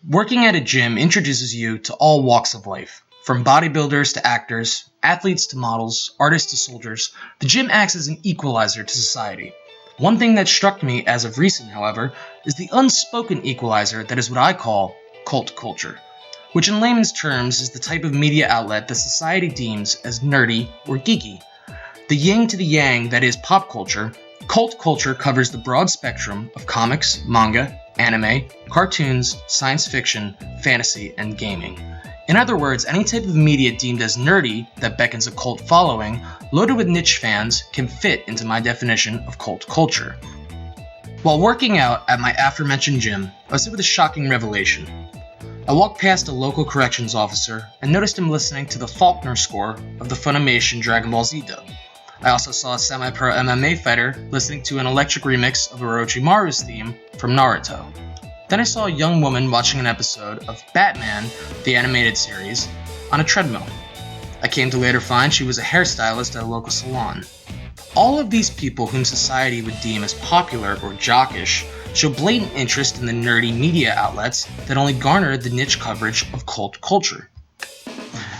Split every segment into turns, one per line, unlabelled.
Working at a gym introduces you to all walks of life. From bodybuilders to actors, athletes to models, artists to soldiers, the gym acts as an equalizer to society. One thing that struck me as of recent, however, is the unspoken equalizer that is what I call cult culture, which in layman's terms is the type of media outlet that society deems as nerdy or geeky. The yin to the yang that is pop culture, cult culture covers the broad spectrum of comics, manga, anime, cartoons, science fiction, fantasy, and gaming. In other words, any type of media deemed as nerdy that beckons a cult following, loaded with niche fans, can fit into my definition of cult culture. While working out at my aforementioned gym, I was hit with a shocking revelation. I walked past a local corrections officer and noticed him listening to the Faulkner score of the Funimation Dragon Ball Z dub. I also saw a semi-pro MMA fighter listening to an electric remix of Orochimaru's theme from Naruto. Then I saw a young woman watching an episode of Batman, the animated series, on a treadmill. I came to later find she was a hairstylist at a local salon. All of these people whom society would deem as popular or jockish show blatant interest in the nerdy media outlets that only garner the niche coverage of cult culture.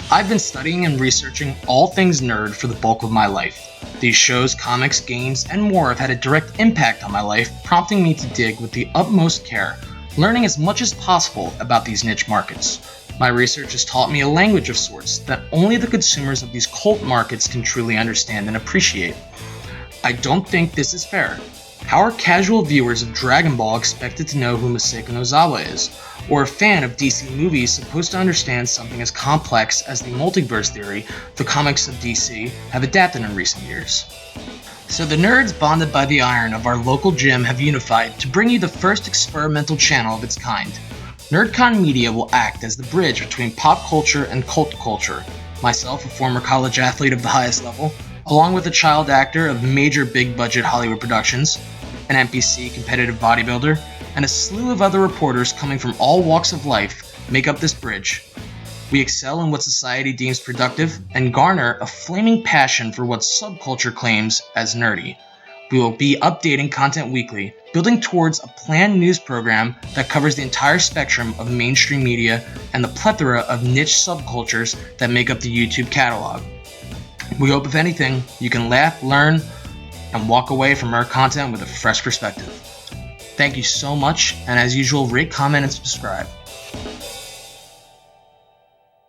I've been studying and researching all things nerd for the bulk of my life. These shows, comics, games, and more have had a direct impact on my life, prompting me to dig with the utmost care, learning as much as possible about these niche markets. My research has taught me a language of sorts that only the consumers of these cult markets can truly understand and appreciate. I don't think this is fair. How are casual viewers of Dragon Ball expected to know who Masaaki Nozawa is? Or a fan of DC movies supposed to understand something as complex as the multiverse theory the comics of DC have adapted in recent years? So the nerds bonded by the iron of our local gym have unified to bring you the first experimental channel of its kind. NerdCon Media will act as the bridge between pop culture and cult culture. Myself, a former college athlete of the highest level, along with a child actor of major big-budget Hollywood productions, an NPC competitive bodybuilder, and a slew of other reporters coming from all walks of life make up this bridge. We excel in what society deems productive and garner a flaming passion for what subculture claims as nerdy. We will be updating content weekly, building towards a planned news program that covers the entire spectrum of mainstream media and the plethora of niche subcultures that make up the YouTube catalog. We hope, if anything, you can laugh, learn, and walk away from our content with a fresh perspective. Thank you so much, and as usual, rate, comment, and subscribe.